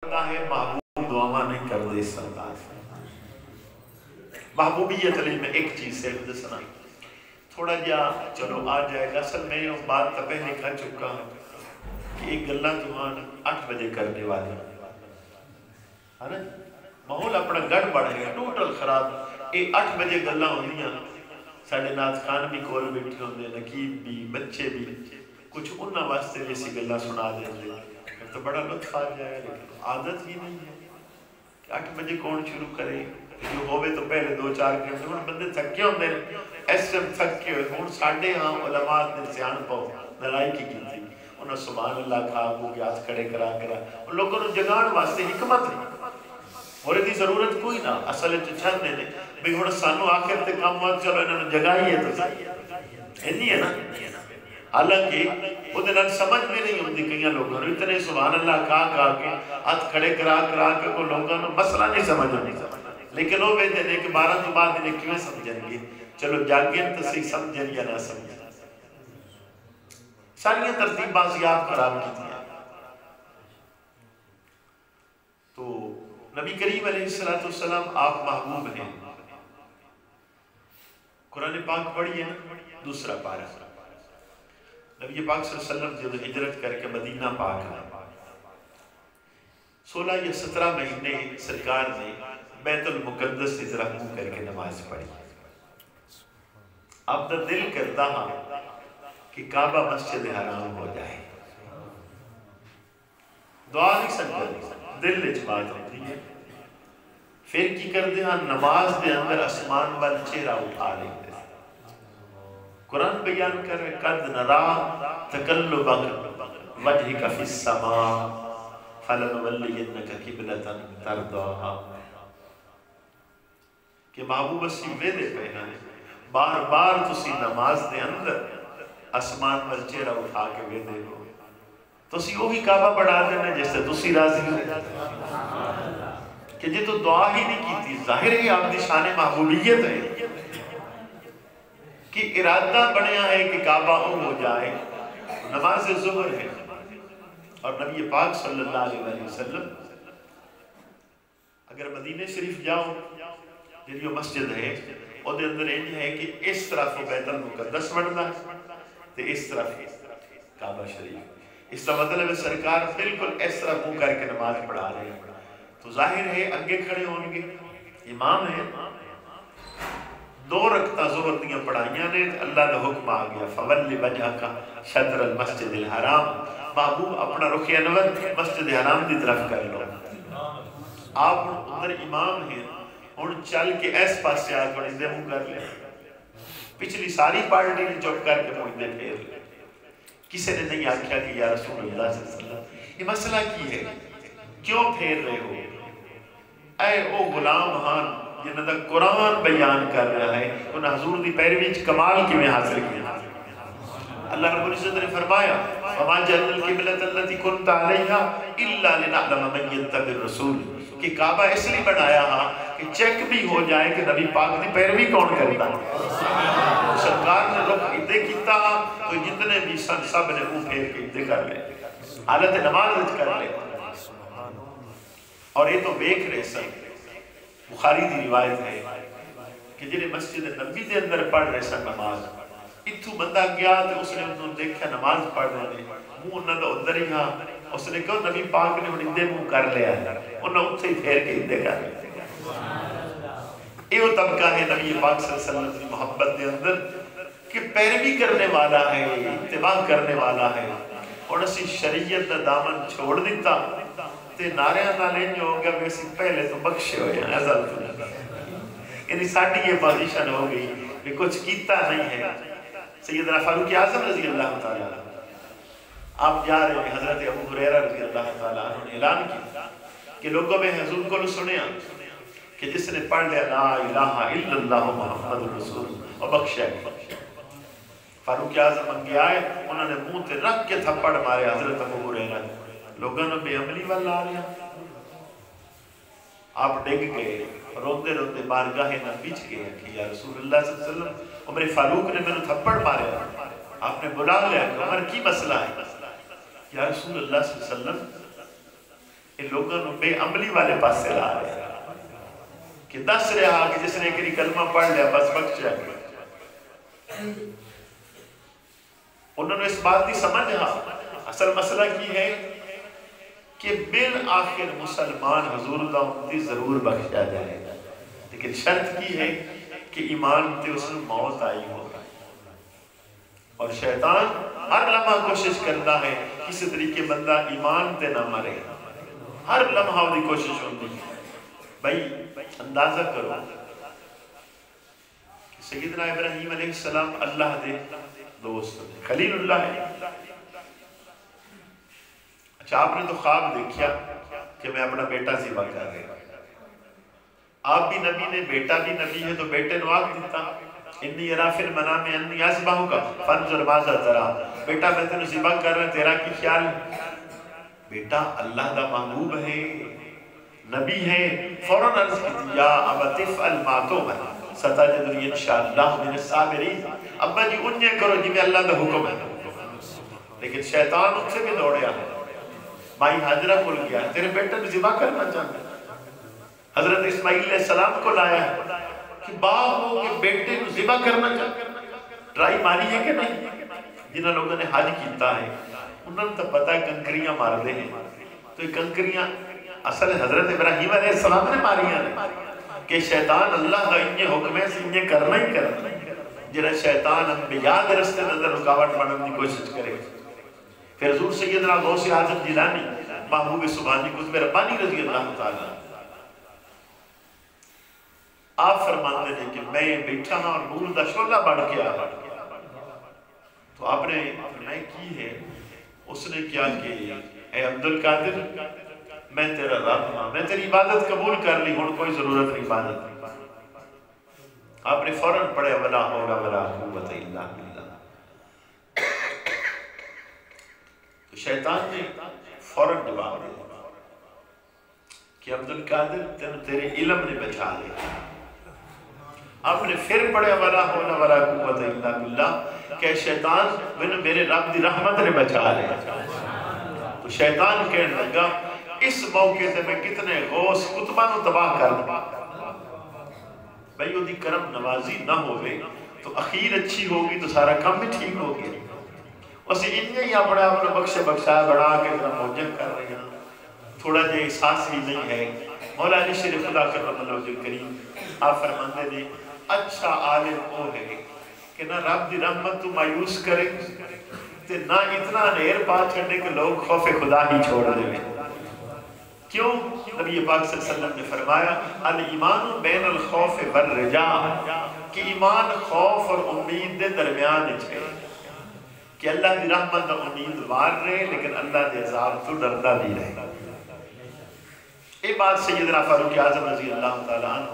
ہے محبوب دعا نہیں کر دے سردار محبوبیت علی میں ایک چیز سے دسنا تھوڑا جا چلو آ جائے گا اصل میں یہ بات تو پہلے کہہ چکا ہوں کہ ایک گلہ تمہاں 8 بجے کرنے والی ہے نا ماحول اپنا گڑ بڑھ گیا ٹوٹل خراب یہ 8 بجے گلہ ہوندی ہیں ساڑھے ناز خان بھی کول بیٹھے ہوندے نقیب بھی بچے بھی کچھ انہاں واسطے جیسی گلہ سنا دیں تو بڑا لطف آ جائے لیکن عادت ہی نہیں ہے کہ 8 بجے کون شروع کرے جو ہوئے تو پہلے 2-4 گھنٹے ہوں بندے تھکے ہوندے اس ٹائم تھکے ہوئے ہوں ساڑھے ہاں علماء نے سیان پاؤ لڑائی کی تھی انہاں سبحان اللہ کھا کو کے ہاتھ کھڑے کرا ان لوگوں نے جگان واسطے حکمت نہیں اور دی ضرورت کوئی نہ اصل چند نے بھی ہن سانو آخر تے کام وقت چلو انہوں نے جگائی ہے تو نہیں ہے نا حالانکہ وہ دن سمجھ میں نہیں ہوتی کئی لوگوں نے اتنے سبحان اللہ کہا کے ہاتھ کھڑے کرا کے کو لوگوں نے مسئلہ نہیں سمجھ لیکن وہ بیٹے نے کہ 12 تو بعد انہیں کیوں سمجھیں گے چلو جاگیں تو صحیح سمجھیں یا نہ سمجھیں ساریاں ترتیب بازیاب خراب کی تھی تو نبی کریم علیہ السلام آپ محبوب ہیں قرآن پاک پڑھی ہے دوسرا پارہ نبی پاک صلی اللہ علیہ وسلم جو ہجرت کر کے مدینہ پاک ہے 16 یا 17 مہینے سرکار نے بیت المقدس کی طرح منہ کر کے نماز پڑھی اب تو دل کرتا ہاں کہ کعبہ مسجد حرام ہو جائے دعا نہیں سکتا دل وچ بات ہوتی ہے پھر کی کرتے ہیں نماز دے اندر اسمان وال چہرہ اٹھا لیتے قرآن بیان کر رہے قد نرا تقلبک وجہک فی السماء فلنولینک قبلۃ ترضاھا کہ محبوب اسی ویدے پہنا ہے بار بار تسی نماز دے اندر اسمان وال چہرہ اٹھا کے ویدے ہو تسی وہی کعبہ بڑھا دینا جس سے تسی راضی ہو کہ جی تو دعا ہی نہیں کی تھی ظاہر ہے آپ دی شان محبوبیت ہے کہ ارادہ بنیا ہے کہ کعبہ ہو جائے نماز ظہر ہے اور نبی پاک صلی اللہ علیہ وسلم اگر مدینہ شریف جاؤ جنہی وہ مسجد ہے وہ دے اندر یہ ہے کہ اس طرف بیت المقدس بڑھنا ہے تو اس طرف کعبہ شریف اس کا مطلب سرکار بالکل اس طرح منہ کر کے نماز پڑھا رہے ہیں تو ظاہر ہے اگے کھڑے ہوں گے امام ہے 2 رکعتاں ظہر دیاں پڑھائیاں نے اللہ دا حکم آ گیا فولی وجہک شطر المسجد الحرام محبوب اپنا رخ انور مسجد حرام دی طرف کر لو آپ اندر امام ہیں اور چل کے اس پاس سے آج بڑی دے منہ کر لیں پچھلی ساری پارٹی نے چپ کر کے مجھے پھیر لیں کسی نے نہیں آکھیا کہ یا رسول اللہ صلی اللہ علیہ وسلم یہ مسئلہ کی ہے کیوں پھیر رہے ہو اے او غلام ہاں جنہاں دا قرآن بیان کر رہا ہے انہاں حضور دی پیروی کمال کی میں حاصل کیا اللہ رب العزت نے فرمایا وَمَا جَعَلْنَا الْقِبْلَةَ الَّتِي كُنْتَ عَلَيْهَا إِلَّا لِنَعْلَمَ مَن يَتَّبِعُ الرَّسُولَ کہ کعبہ اس لیے بنایا ہاں کہ چیک بھی ہو جائے کہ نبی پاک دی پیروی کون کرتا سرکار نے رخ ادھے کیتا تو جتنے بھی سن سب نے منہ پھیر کے ادھے کر لے حالت نماز کر لے اور یہ تو دیکھ رہے سن بخاری دی روایت ہے کہ جنہیں مسجد نبی دے اندر پڑھ رہے سن نماز اتھو بندہ گیا تو اس نے انہوں نے دیکھا نماز پڑھ رہے ہیں منہ انہوں نے اندر ہی ہاں اس نے کہا نبی پاک نے انہیں دے منہ کر لیا ہے انہوں نے اتھے ہی پھیر کے ادھے کر لیا یہ وہ طبقہ ہے نبی پاک صلی اللہ علیہ وسلم کی محبت دے اندر کہ پیروی کرنے والا ہے اتباع کرنے والا ہے اور اسی شریعت دا دامن چھوڑ دیتا تے ناریاں نالیں جو ہو گیا ویسی پہلے تو بخشے ہوئے ہیں ازل تو یعنی ساڑھی یہ پوزیشن ہو گئی کہ کچھ کیتا نہیں ہے سیدنا فاروق اعظم رضی اللہ تعالیٰ آپ جا رہے ہیں حضرت ابو ہریرہ رضی اللہ تعالیٰ انہوں نے اعلان کی کہ لوگوں میں حضور کو سنیا کہ جس نے پڑھ لیا لا الہ الا اللہ محمد رسول اور بخشا فاروق اعظم انگے آئے انہوں نے منہ تے رکھ کے تھپڑ مارے حضرت ابو ہریرہ لوگوں نے بے عملی والا آ رہا آپ ڈگ گئے روتے روتے بارگاہ نبی گئے کہ یا رسول اللہ صلی اللہ علیہ وسلم عمر فاروق نے میں تھپڑ مارے آپ نے بلا لیا کہ عمر کی مسئلہ ہے یا رسول اللہ صلی اللہ علیہ وسلم کہ لوگوں نے بے عملی والے پاس سے لا رہے ہیں کہ دس رہا کہ جس نے کہ کلمہ پڑھ لیا بس بخش جائے. انہوں نے اس بات کی سمجھا اصل مسئلہ کی ہے کہ بالآخر مسلمان حضور دا امتی ضرور بخشا جائے گا، لیکن شرط کی ہے کہ ایمان تے اس میں موت آئی ہو. اور شیطان ہر لمحہ کوشش کرتا ہے کسی طریقے بندہ ایمان تے نہ مرے، ہر لمحہ وہ کوشش ہوتی ہے. بھائی اندازہ کرو کہ سیدنا ابراہیم علیہ السلام اللہ دے دوست خلیل اللہ ہے. اچھا آپ نے تو خواب دیکھا کہ میں اپنا بیٹا ذبح کر رہا ہوں. آپ بھی نبی نے، بیٹا بھی نبی ہے، تو بیٹے نے آگ دیتا انی ارا فی المنام انی اذبحک فانظر ماذا تری. بیٹا میں تینوں ذبح کر رہا ہوں، تیرا کی خیال ہے؟ بیٹا اللہ دا محبوب ہے، نبی ہے. فوراً عرض کی یا ابت افعل ما تؤمر ستجدنی انشاءاللہ من الصابرین. ابا جی انجے کرو جی میں اللہ دا حکم ہے. لیکن شیطان ان سے بھی دوڑیا، مائی حاجرہ کھل گیا، تیرے بیٹے نے ذبح کرنا چاہتا ہے. حضرت اسماعیل علیہ السلام کو لایا ہے کہ باپ ہو کہ بیٹے کو ذبح کرنا چاہتا ہے. ٹرائی ماری ہے کہ نہیں؟ جنہاں لوگوں نے حج کیتا ہے انہوں نے تو پتا ہے کنکریاں مار دے ہیں، تو یہ کنکریاں اصل حضرت ابراہیم علیہ السلام نے ماری ہیں کہ شیطان اللہ کا انہیں حکم ہے سے انہیں کرنا ہی کرنا. جنہاں شیطان انبیاء دے رستے نظر رکاوٹ بننے کی کوشش کرے. پھر حضور سیدنا غوث اعظم جیلانی محبوب سبحانی قطب ربانی رضی اللہ تعالیٰ آپ فرماتے ہیں کہ میں بیٹھا ہاں اور نور دا شعلہ بڑھ کے آ. تو آپ نے فرمایا کی ہے؟ اس نے کیا کہ اے عبدالقادر میں تیرا رب ہاں، میں تیری عبادت قبول کر لی، ہوں کوئی ضرورت نہیں عبادت نہیں. آپ نے فوراً پڑھے ولا حول ولا قوت الا باللہ. تو شیطان نے فوراً جواب دیا کہ عبدالقادر تیرے علم نے بچا لیا. آپ نے پھر پڑھے ولا حول ولا قوت الا باللہ کہ شیطان میرے رب دی رحمت نے بچا لیا. تو شیطان کہنے لگا اس موقع سے میں کتنے غوث قطبہ نو تباہ کر دوں. بھائی وہ دی کرم نوازی نہ ہوئے تو اخیر اچھی ہوگی تو سارا کام بھی ٹھیک ہو گیا. اسے انہیں ہی اپنا بخشا بڑھا کے موجب کر رہے ہیں. تھوڑا جے احساس ہی نہیں ہے. مولا علی شریف خدا کرم اللہ وجہ کریم آپ فرماندے نے اچھا عالم وہ ہے کہ نہ رب دی رحمت تو مایوس کرے تے نہ اتنا نیر پا چھڑنے کہ لوگ خوف خدا ہی چھوڑ دے. کیوں؟ نبی پاک صلی اللہ علیہ وسلم نے فرمایا الایمان بین الخوف والرجاء کہ ایمان خوف اور امید دے درمیان ہے کہ اللہ دی رحمت دا امیدوار رہے لیکن اللہ دے عذاب تو ڈردا بھی رہے. یہ بات سیدنا فاروق اعظم رضی اللہ تعالیٰ عنہ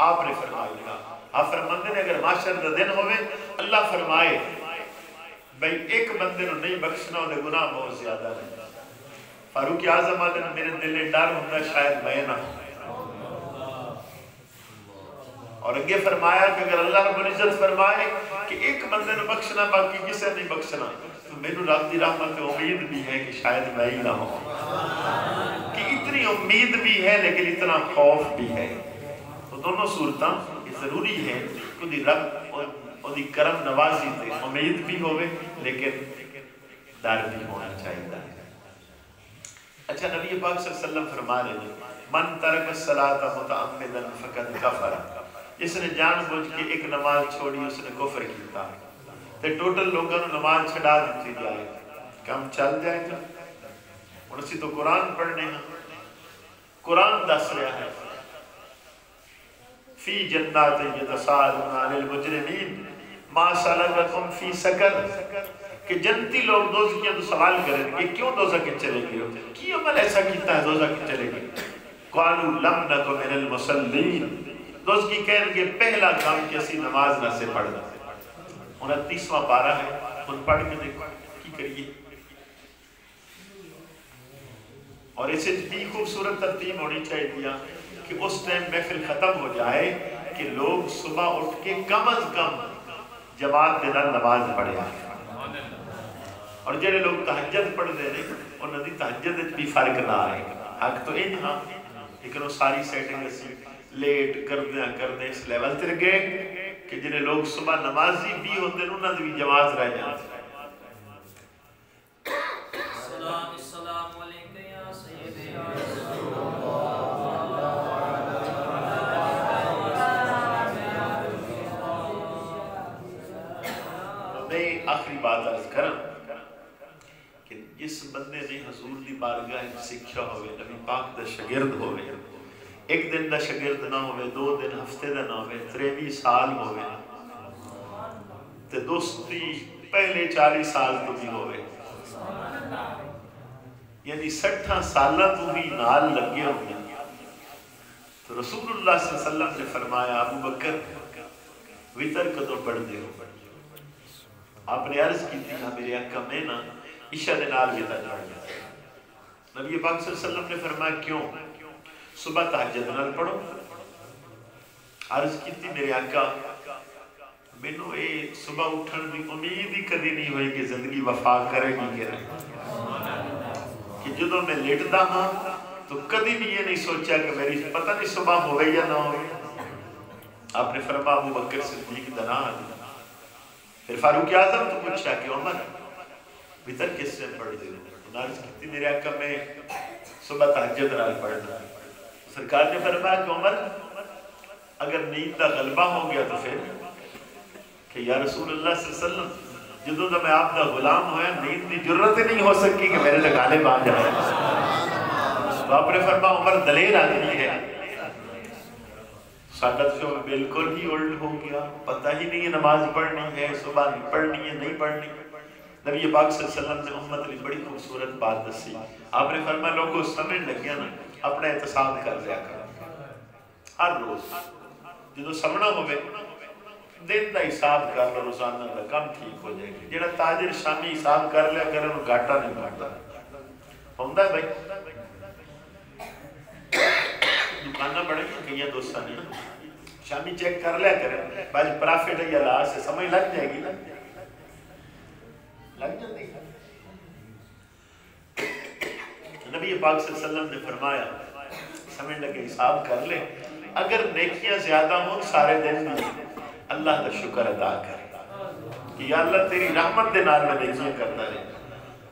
آپ نے فرمایا. آپ فرماندے نے اگر معاشر دا دن ہوئے اللہ فرمائے بھئی ایک بندے نو نہیں بخشنا دے گناہ بہت زیادہ نہیں. فاروق اعظم آدھے میرے دل ڈر ہوتا شاید میں نہ ہوں. اور اگے فرمایا کہ اگر اللہ رب العزت فرمائے کہ ایک بندے نو بخشنا باقی کسے نہیں بخشنا تو میرے رب دی رحمت امید بھی ہے کہ شاید میں ہی نہ ہوں. کہ اتنی امید بھی ہے لیکن اتنا خوف بھی ہے. تو دونوں صورتاں ضروری ہے کہ دی رب اور دی کرم نوازی تے امید بھی ہوئے لیکن ڈر بھی ہونا چاہیے. اچھا نبی پاک صلی اللہ علیہ وسلم فرما رہے ہیں من ترک الصلاۃ متعمدا فقد کفر. جس نے جان بوجھ کے ایک نماز چھوڑی اس نے کفر کیتا. تے ٹوٹل لوگوں نے نماز چھڑا دیتی جائے کم چل جائے گا. اور اسی تو قرآن پڑھنے ہیں. قرآن دس رہا ہے فی جنات یتساءلون عن المجرمین ما سلککم فی سقر کہ جنتی لوگ دوزخیاں تو سوال کریں کہ کیوں دوزخ کے چلے گئے ہو؟ کی عمل ایسا کیتا ہے دوزخ کے چلے گئے؟ قالوا لم نک من المصلین. دوزخی کہیں کہ پہلا کام کیسی نماز نہ سے پڑھ. 29واں پارہ ہے ان پڑھ کے دیکھو کی کریے. اور اسے بھی خوبصورت ترتیب ہونی چاہیے دیا کہ اس ٹائم محفل ختم ہو جائے کہ لوگ صبح اٹھ کے کم از کم جماعت دینا نماز پڑھے. اور جنہیں لوگ تہجد پڑھ دے رہے انہوں نے تہجد بھی فرق نہ آئے گا. حق تو ان ہاں لیکن وہ ساری سیٹنگ اسی لیٹ کردے اس لیول تے گئے کہ جنہیں لوگ صبح نمازی بھی ہوتے ہیں انہوں نے بھی جماعت رہ جاتے ہیں. السلام علیکم یا سیدی میں آخری بات عرض کروں کہ جس بندے نے حضور دی بارگاہ سکھیا ہوئے نبی پاک دا شاگرد ہوئے ایک دن دا شاگرد نہ ہوئے 2 دن ہفتے دا نہ ہوئے 23 سال ہوئے تے دوستی پہلے 40 سال تو بھی ہوئے یعنی 60 سالہ تو بھی نال لگے ہوئے تو رسول اللہ صلی اللہ علیہ وسلم نے فرمایا ابو بکر وطر کدوں پڑھ دے ہو. آپ نے عرض کی تھی میرے آقا میں نا عشاء دے نال وطر پڑھ دے. نبی پاک صلی اللہ علیہ وسلم نے فرمایا کیوں؟ صبح تہجد نال پڑھو. عرض کی تھی میرے آقا مینوں اے صبح اٹھن دی امید ہی کدی نہیں ہوئی کہ زندگی وفا کرے گی کہ کہ جدوں میں لیٹدا ہاں تو کدی بھی یہ نہیں سوچا کہ میری پتہ نہیں صبح ہوئے یا نہ ہوئے. آپ نے فرمایا ابو بکر صدیق دنا پھر فاروق اعظم تو پوچھا کہ عمر وطر کس سے پڑھ دے ہو؟ عرض کی میرے آقا میں صبح تہجد نال پڑھنا. سرکار نے فرمایا کہ عمر اگر نیند دا غلبہ ہو گیا تو پھر کہ یا رسول اللہ صلی اللہ علیہ وسلم جدوں دا میں آپ دا غلام ہویا نیند دی جرت نہیں ہو سکی کہ میرے تے غالب آ جائے. تو آپ نے فرمایا عمر دلیر آدمی ہے. ساڈا تو بالکل ہی الٹ ہو گیا پتہ ہی نہیں ہے نماز پڑھنی ہے صبح نہیں پڑھنی ہے نہیں پڑھنی. نبی پاک صلی اللہ علیہ وسلم نے امت نے بڑی خوبصورت بات دسی. آپ نے فرمایا لوگوں سمجھ لگیا نا اپنا احتساب کر لیا کرو ہر روز جدو سمنا ہوئے دن دا حساب کر لو روزانہ دا کم ٹھیک ہو جائے گی. جڑا تاجر شامی حساب کر لیا کرے انہوں گھاٹا نہیں پڑتا ہوندہ ہے بھائی. دکانہ بڑھیں گے کئی دوستہ نہیں نا شامی چیک کر لیا کرے باج پرافٹ ہے یا لاس ہے سمجھ لگ جائے گی نا لگ جاتی. نبی پاک صلی اللہ علیہ وسلم نے فرمایا سمجھ لگے حساب کر لے اگر نیکیاں زیادہ ہوں سارے دن میں اللہ کا شکر ادا کر کہ یا اللہ تیری رحمت دے نال میں نیکیاں کرتا رہے.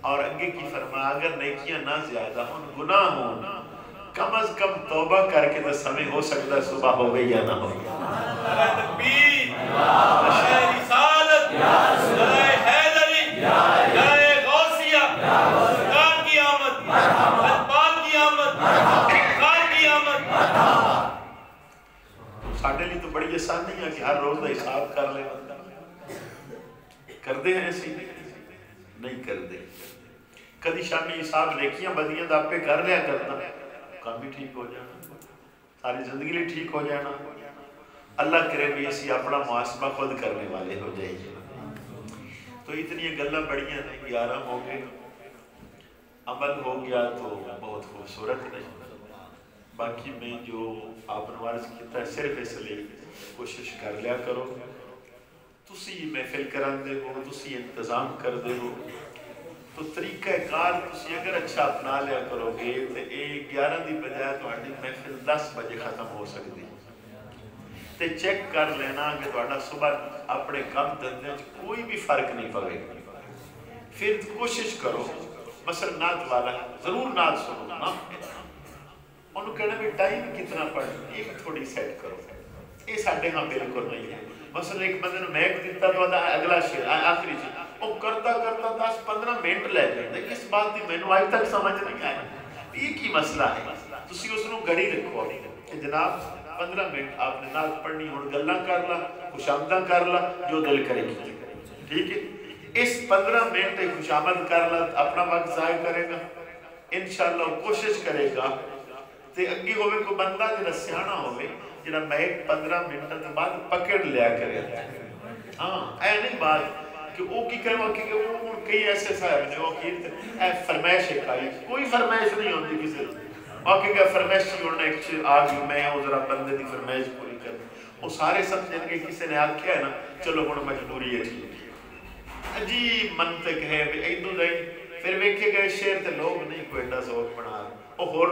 اور اگے کی فرمایا اگر نیکیاں نہ زیادہ ہوں گناہ ہوں کم از کم توبہ کر کے تو سمے ہو سکتا ہے صبح ہو گئی یا نہ ہو گئی. نعرہ تکبیر نعرہ رسالت نعرہ حیدری نعرہ غوثیہ سرکار کی آمد الپاک کی آمد سرکار کی آمد. ساڑھے لی تو بڑی آسان نہیں ہے کہ ہر روز دا حساب کر لے بندہ. کر دے ہیں ایسی نہیں کر دے. کدی شامی حساب نیکیاں بدیاں دا پہ کر لیا کرنا کام بھی ٹھیک ہو جانا ساری زندگی لئے ٹھیک ہو جانا. اللہ کرے بھی اسی اپنا محاسبہ خود کرنے والے ہو جائے گی. تو اتنی گلہ بڑیاں نہیں 11 ہو گئے عمل ہو گیا تو بہت خوبصورت نہیں. باقی میں جو آپ نے عرض کیتا ہے صرف اس لیے کوشش کر لیا کرو تسی محفل کران دے ہو تسی انتظام کر دے ہو تو طریقہ کار تسی اگر اچھا اپنا لیا کرو گے تو 11 دی بجائے تو محفل 10 بجے ختم ہو سکتی تے چیک کر لینا کہ تھوڑا صبح اپنے کم دندے کوئی بھی فرق نہیں پڑے گا. پھر کوشش کرو مثلا نعت والا ضرور نعت سنو نا انہوں کہنا بھی ٹائم کتنا پڑھنا ایک تھوڑی سیٹ کرو. یہ ساڑھے ہاں بالکل نہیں ہے. مثلا ایک بندے نے میک دیتا تو اگلا شیر آخری شیر وہ کرتا کرتا 10-15 منٹ لے جائے. اس بات کی میں نے آج تک سمجھ نہیں آیا یہ کی مسئلہ ہے. تسی اس نے گھڑی رکھو کہ جناب 15 منٹ آپ نے نعت پڑھنی ہوں گلہ کر لا خوشامدہ کر لا جو دل کرے گی ٹھیک ہے. اس 15 منٹ خوشامد کر لا اپنا وقت ضائع کرے گا انشاءاللہ کوشش کرے گا تے اگے ہوئے کو بندہ جنہا سیانا ہوئے جنہا میک 15 منٹ کے بعد پکڑ لیا کرے. ہاں اے نہیں بات کہ وہ کی کرے کہ وہ کئی ایسے صاحب نے وہ کی اے فرمائش ہے کوئی فرمائش نہیں ہوتی کسی واقعی کہ فرمائش نہیں ہونا ایک چیز آج میں ہوں ذرا بندے دی فرمائش پوری کر وہ سارے سمجھیں گے کسی نے آکھیا ہے نا چلو ہن مجبوری ہے عجیب منطق ہے ایدو نہیں پھر ویکھے گئے شعر تے لوگ نہیں کوئی ایڈا ذوق بنا اور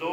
2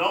9